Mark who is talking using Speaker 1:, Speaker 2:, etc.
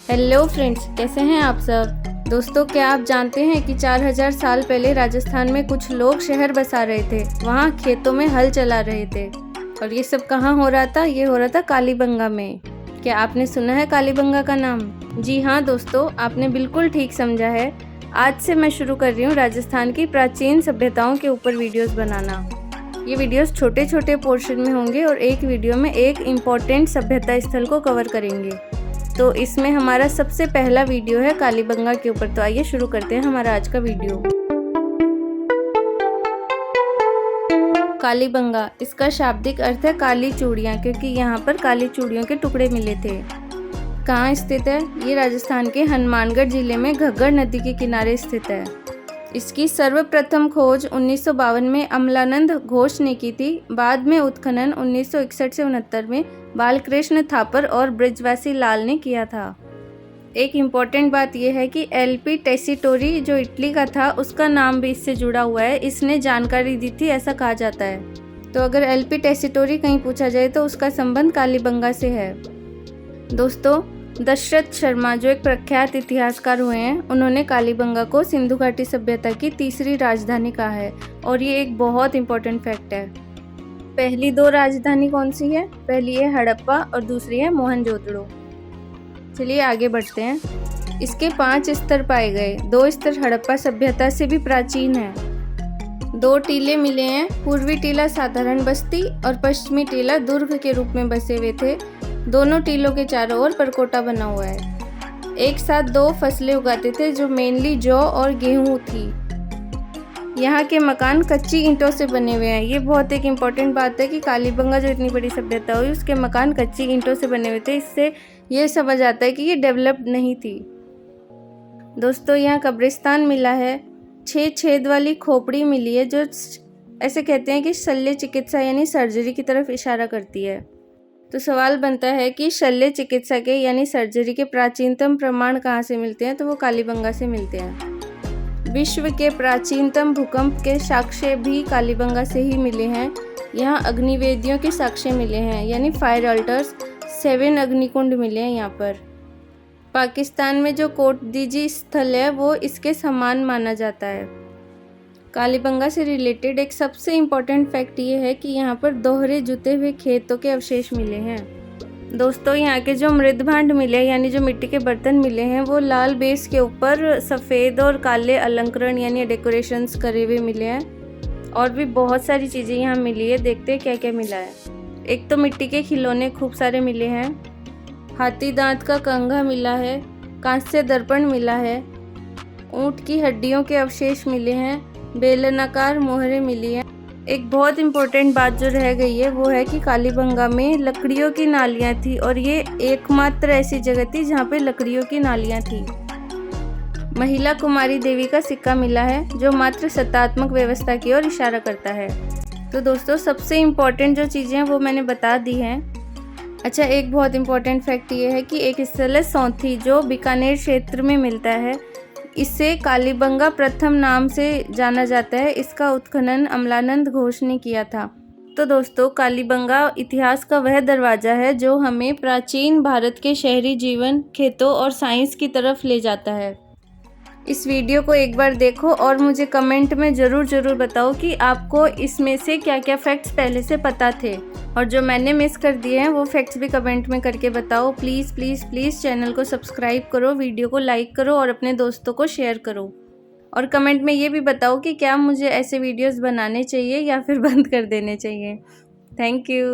Speaker 1: Hello friends, कैसे हैं आप सब। दोस्तों, क्या आप जानते हैं कि 4000 साल पहले राजस्थान में कुछ लोग शहर बसा रहे थे। वहाँ खेतों में हल चला रहे थे। और ये सब कहाँ हो रहा था? ये हो रहा था कालीबंगा में। क्या आपने सुना है कालीबंगा का नाम? जी हाँ दोस्तों, आपने बिल्कुल ठीक समझा है। आज से मैं शुरू कर रही हूँ राजस्थान की प्राचीन सभ्यताओं के ऊपर वीडियोस बनाना। ये वीडियोस छोटे छोटे पोर्शन में होंगे और एक वीडियो में एक इम्पॉर्टेंट सभ्यता स्थल को कवर करेंगे। तो इसमें हमारा सबसे पहला वीडियो है कालीबंगा के ऊपर। तो आइए शुरू करते हैं हमारा आज का वीडियो। कालीबंगा, इसका शाब्दिक अर्थ है काली चूड़ियाँ, क्योंकि यहाँ पर काली चूड़ियों के टुकड़े मिले थे। कहाँ स्थित है? ये राजस्थान के हनुमानगढ़ जिले में घग्गर नदी के किनारे स्थित है। इसकी सर्वप्रथम खोज 1952 में अमलानंद घोष ने की थी। बाद में उत्खनन 1961 से 69 में बालकृष्ण थापर और ब्रिजवासी लाल ने किया था। एक इम्पॉर्टेंट बात यह है कि एलपी टेसीटोरी जो इटली का था, उसका नाम भी इससे जुड़ा हुआ है। इसने जानकारी दी थी, ऐसा कहा जाता है। तो अगर एलपी टेसीटोरी कहीं पूछा जाए तो उसका संबंध कालीबंगा से है। दोस्तों, दशरथ शर्मा जो एक प्रख्यात इतिहासकार हुए हैं, उन्होंने कालीबंगा को सिंधु घाटी सभ्यता की तीसरी राजधानी कहा है। और ये एक बहुत इम्पोर्टेंट फैक्ट है। पहली दो राजधानी कौन सी है? पहली है हड़प्पा और दूसरी है मोहनजोदड़ो। चलिए आगे बढ़ते हैं। इसके 5 स्तर पाए गए। 2 स्तर हड़प्पा सभ्यता से भी प्राचीन है। 2 टीले मिले हैं। पूर्वी टीला साधारण बस्ती और पश्चिमी टीला दुर्ग के रूप में बसे हुए थे। दोनों टीलों के चारों ओर परकोटा बना हुआ है। एक साथ 2 फसलें उगाते थे, जो मेनली जौ और गेहूं थी। यहाँ के मकान कच्ची ईंटों से बने हुए हैं। ये बहुत एक इम्पॉर्टेंट बात है कि कालीबंगा जो इतनी बड़ी सभ्यता हुई, उसके मकान कच्ची ईंटों से बने हुए थे। इससे ये समझ आता है कि ये डेवलप्ड नहीं थी। दोस्तों, यहाँ कब्रिस्तान मिला है। 6 छेद वाली खोपड़ी मिली है, जो ऐसे कहते हैं कि शल्य चिकित्सा यानी सर्जरी की तरफ इशारा करती है। तो सवाल बनता है कि शल्य चिकित्सा के यानी सर्जरी के प्राचीनतम प्रमाण कहाँ से मिलते हैं? तो वो कालीबंगा से मिलते हैं। विश्व के प्राचीनतम भूकंप के साक्ष्य भी कालीबंगा से ही मिले हैं। यहाँ अग्निवेदियों के साक्ष्य मिले हैं, यानी फायर अल्टर्स। 7 अग्निकुंड मिले हैं यहाँ पर। पाकिस्तान में जो कोटदीजी स्थल है, वो इसके समान माना जाता है। कालीबंगा से रिलेटेड एक सबसे इम्पॉर्टेंट फैक्ट ये है कि यहाँ पर दोहरे जुते हुए खेतों के अवशेष मिले हैं। दोस्तों, यहाँ के जो मृद भांड मिले यानी जो मिट्टी के बर्तन मिले हैं, वो लाल बेस के ऊपर सफ़ेद और काले अलंकरण यानी डेकोरेशंस करे हुए मिले हैं। और भी बहुत सारी चीज़ें यहाँ मिली है। देखते हैं क्या क्या मिला है। एक तो मिट्टी के खिलौने खूब सारे मिले हैं। हाथी दांत का कंघा मिला है। कांस्य दर्पण मिला है। ऊँट की हड्डियों के अवशेष मिले हैं। बेलनाकार मोहरें मिली हैं। एक बहुत इम्पोर्टेंट बात जो रह गई है, वो है कि कालीबंगा में लकड़ियों की नालियाँ थी। और ये एकमात्र ऐसी जगह थी जहाँ पे लकड़ियों की नालियाँ थी। महिला कुमारी देवी का सिक्का मिला है, जो मात्र सत्तात्मक व्यवस्था की ओर इशारा करता है। तो दोस्तों, सबसे इम्पोर्टेंट जो चीज़ें हैं वो मैंने बता दी हैं। अच्छा, एक बहुत इम्पोर्टेंट फैक्ट ये है कि एक स्थल है सौंथी, जो बीकानेर क्षेत्र में मिलता है। इसे कालीबंगा प्रथम नाम से जाना जाता है। इसका उत्खनन अमलानंद घोष ने किया था। तो दोस्तों, कालीबंगा इतिहास का वह दरवाज़ा है जो हमें प्राचीन भारत के शहरी जीवन, खेतों और साइंस की तरफ ले जाता है। इस वीडियो को एक बार देखो और मुझे कमेंट में ज़रूर बताओ कि आपको इसमें से क्या क्या फैक्ट्स पहले से पता थे, और जो मैंने मिस कर दिए हैं वो फैक्ट्स भी कमेंट में करके बताओ। प्लीज़ प्लीज़ प्लीज़ चैनल को सब्सक्राइब करो, वीडियो को लाइक करो और अपने दोस्तों को शेयर करो। और कमेंट में ये भी बताओ कि क्या मुझे ऐसे वीडियोस बनाने चाहिए या फिर बंद कर देने चाहिए। Thank you.